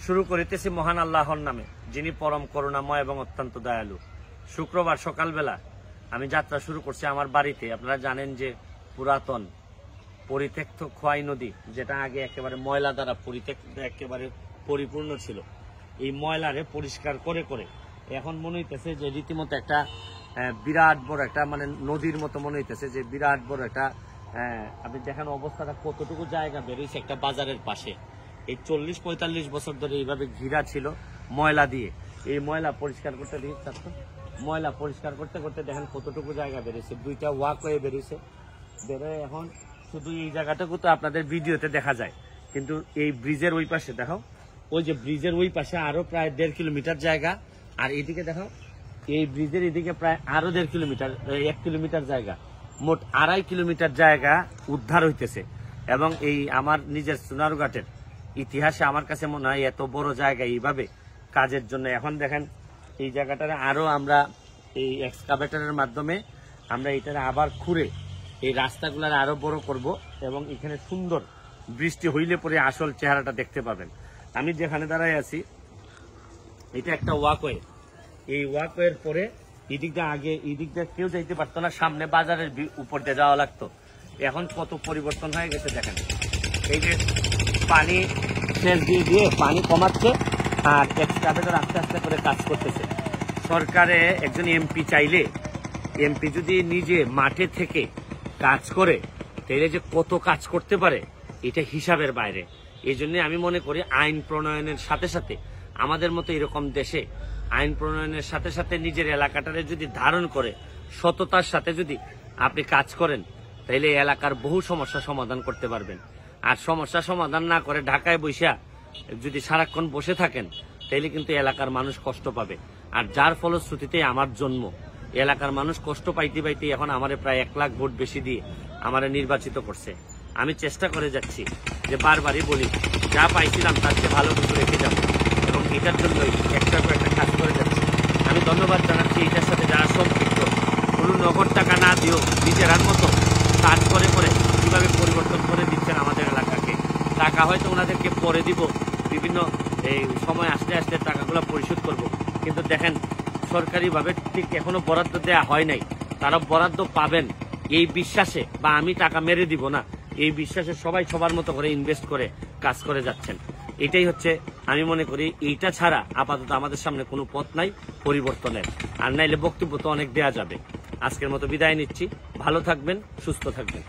শুরু করিতেছি মহান আল্লাহর নামে, যিনি পরম করুণাময় এবং অত্যন্ত দয়ালু। শুক্রবার সকালবেলা আমি যাত্রা শুরু করছি আমার বাড়িতে। আপনারা জানেন যে পুরাতন পরিত্যক্ত খোয়াই নদী, যেটা আগে একেবারে ময়লা দ্বারা একেবারে পরিপূর্ণ ছিল, এই ময়লারে পরিষ্কার করে করে এখন মনে হইতেছে যে রীতিমতো একটা বিরাট বড় একটা মানে নদীর মতো মনে হইতেছে, যে বিরাট বড় একটা আপনি দেখেন অবস্থাটা কতটুকু জায়গা বেরিয়েছে একটা বাজারের পাশে। এই 40-45 বছর ধরে এইভাবে ঘিরা ছিল ময়লা দিয়ে। এই ময়লা পরিষ্কার করতে ময়লা পরিষ্কার করতে করতে দেখেন কতটুকু জায়গা বেরিয়েছে, 2টা ওয়াকওয়ে বেরিয়েছে। বেরোয় এখন শুধু এই জায়গাটুকু তো আপনাদের ভিডিওতে দেখা যায়, কিন্তু এই ব্রিজের ওই পাশে দেখো, ওই যে ব্রিজের ওই পাশে আরো প্রায় 1.5 কিলোমিটার জায়গা, আর এইদিকে দেখো এই ব্রিজের এদিকে প্রায় আরো 1.5 কিলোমিটার, 1 কিলোমিটার জায়গা, মোট 2.5 কিলোমিটার জায়গা উদ্ধার হইতেছে। এবং এই আমার নিজের সোনারঘাটের ইতিহাসে আমার কাছে মনে হয় এত বড় জায়গা এইভাবে কাজের জন্য। এখন দেখেন এই জায়গাটারে আরো আমরা এই এক্সকাভেটরের মাধ্যমে আমরা এটারে আবার খুঁড়ে এই রাস্তাগুলার আরো বড় করব, এবং এখানে সুন্দর বৃষ্টি হইলে পরে আসল চেহারাটা দেখতে পাবেন। আমি যেখানে দাঁড়াই আছি এটা একটা ওয়াকওয়ে। এই ওয়াকওয়ের পরে এদিকটা আগে এদিকটা কেউ যাইতে পারতো না, সামনে বাজারের উপর দিয়ে যাওয়া লাগতো। এখন কত পরিবর্তন হয়ে গেছে দেখেন, এই যে পানি সেচ দিয়ে দিয়ে পানি কমাচ্ছে আর এক্সকাভেটর আস্তে আস্তে করে কাজ করতেছে। সরকারে একজন এমপি চাইলে, এমপি যদি নিজে মাঠে থেকে কাজ করে তাহলে যে কত কাজ করতে পারে এটা হিসাবের বাইরে। এই জন্য আমি মনে করি আইন প্রণয়নের সাথে সাথে আমাদের মতো এরকম দেশে আইন প্রণয়নের সাথে সাথে নিজের এলাকাটারে যদি ধারণ করে সততার সাথে যদি আপনি কাজ করেন তাহলে এলাকার বহু সমস্যা সমাধান করতে পারবেন। আর সমস্যা সমাধান না করে ঢাকায় বৈশা যদি সারাক্ষণ বসে থাকেন তাহলে কিন্তু এলাকার মানুষ কষ্ট পাবে। আর যার ফলশ্রুতিতে আমার জন্ম, এলাকার মানুষ কষ্ট পাইতে পাইতে এখন আমারে প্রায় 1 লাখ ভোট বেশি দিয়ে আমারে নির্বাচিত করছে। আমি চেষ্টা করে যাচ্ছি যে বারবারই বলি, যা পাইছিলাম তার চেয়ে ভালো কিছু রেখে যাবো, এবং এটার জন্যই একটার পর একটা কাজ করে যাচ্ছি। আমি ধন্যবাদ জানাচ্ছি এটার সাথে যারা সম্পৃক্ত, কোনো নগদ টাকা না দিয়েও নিজেরার মতো কাজ করে করে কিভাবে পরিবর্তন করে দিচ্ছেন আমাদের এলাকাকে। টাকা হয়তো ওনাদেরকে পরে দিব, বিভিন্ন এই সময় আসতে আসতে টাকাগুলো পরিশোধ করব, কিন্তু দেখেন সরকারিভাবে ঠিক এখনো বরাদ্দ দেওয়া হয় নাই। তারা বরাদ্দ পাবেন এই বিশ্বাসে, বা আমি টাকা মেরে দিব না এই বিশ্বাসে সবাই সবার মতো করে ইনভেস্ট করে কাজ করে যাচ্ছেন। এটাই হচ্ছে আমি মনে করি, এইটা ছাড়া আপাতত আমাদের সামনে কোনো পথ নাই পরিবর্তনের। আর নাইলে বক্তব্য তো অনেক দেয়া যাবে। আজকের মতো বিদায় নিচ্ছি, ভালো থাকবেন, সুস্থ থাকবেন।